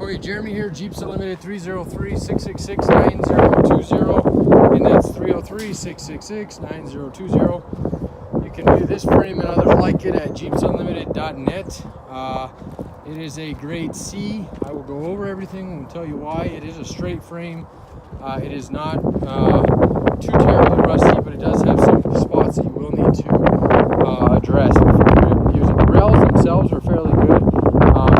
for you. Jeremy here, Jeeps Unlimited, 303-666-9020, and that's 303-666-9020. You can view this frame and others like it at jeepsunlimited.net. It is a grade C. I will go over everything and tell you why. It is a straight frame. It is not too terribly rusty, but it does have some spots that you will need to address before using. The rails themselves are fairly good.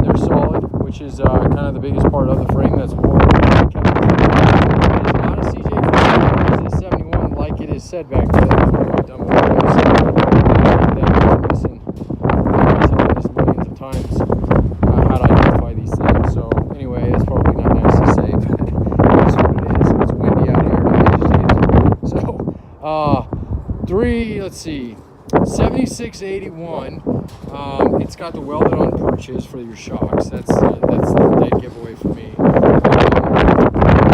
They're solid, which is kind of the biggest part of the frame. That's more. It is not a CJ7. It is a 71, like it is said back there. That's what we've done before. That was missing. I've telling this millions of times how to identify these things. So anyway, it's probably not nice to say, but that's what it is. It's windy out here. So let's see. 7681. It's got the welded on perches for your shocks. That's the dead giveaway for me.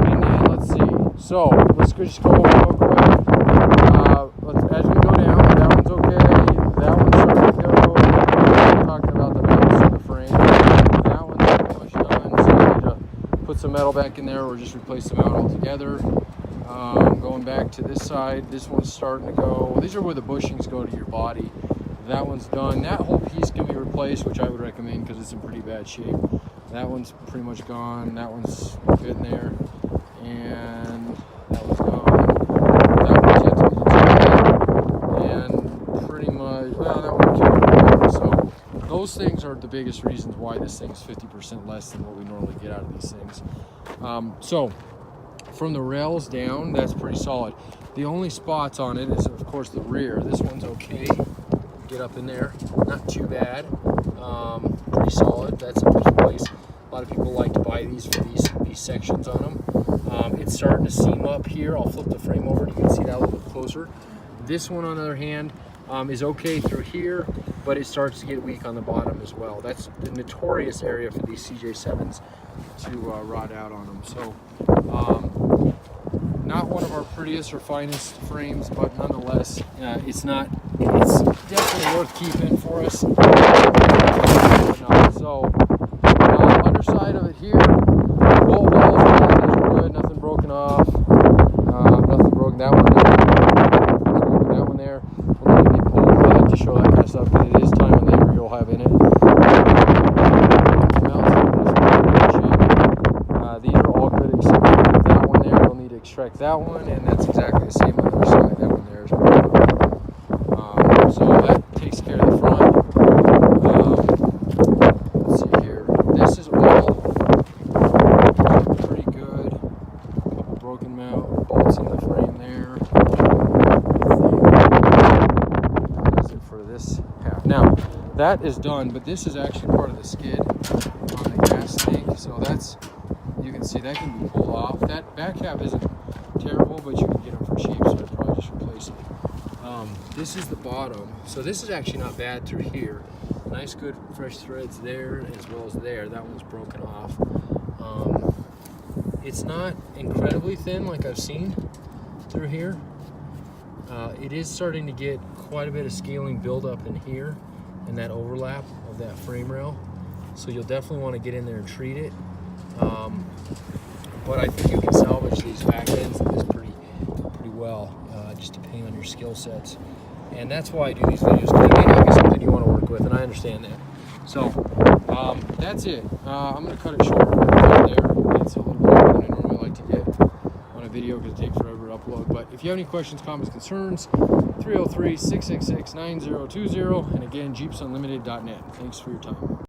And then let's see. So let's just go over real quick. As we go down, that one's okay. That one's starting to go. I'm talking about the mounts of the frame. That one's pretty much done. So I need to put some metal back in there or just replace them out altogether. Going back to this side, this one's starting to go. These are where the bushings go to your body. That one's done. That whole piece can be replaced, which I would recommend because it's in pretty bad shape. That one's pretty much gone. That one's good in there. And that one's gone. That one's yet to be determined. And pretty much, well, that one can't. So those things are the biggest reasons why this thing's 50% less than what we normally get out of these things. So from the rails down, that's pretty solid. The only spots on it is, of course, the rear. This one's okay. Get up in there, not too bad. Pretty solid. That's a good place. A lot of people like to buy these for these sections on them. It's starting to seam up here. I'll flip the frame over and you can see that a little bit closer. This one, on the other hand, is okay through here, but it starts to get weak on the bottom as well. That's the notorious area for these CJ7s to rot out on them. So not one of our prettiest or finest frames, but nonetheless, it's definitely worth keeping for us. So underside of it here, bolt holes are good, nothing broken off, nothing broken. That one there, that one there. We'll need to get pulled. I like to show that kind of stuff because it is time and labor you'll have in it. These are all good except for that one there. We'll need to extract that one, and that's exactly the same on the other side. That one there is broken. So that takes care of the front. Let's see here. This is all pretty good. A couple broken bolts in the frame there. That's it for this half. Now, that is done, but this is actually part of the skid on the gas tank. So that's, you can see that can be pulled off. That back half isn't terrible, but you can get them for cheap, so I'd probably just replace it. This is the bottom, so this is actually not bad through here. Nice good fresh threads there as well as there. That one's broken off. It's not incredibly thin like I've seen through here. It is starting to get quite a bit of scaling buildup in here and that overlap of that frame rail, so you'll definitely want to get in there and treat it. But I think you can salvage these back ends of this pretty well, just depending on your skill sets. And that's why I do these videos, because it may not be something you want to work with, and I understand that. So that's it. I'm going to cut it short right there. It's a little bit longer than I normally like to get on a video because it takes forever to upload. But if you have any questions, comments, concerns, 303-666-9020, and again, jeepsunlimited.net. Thanks for your time.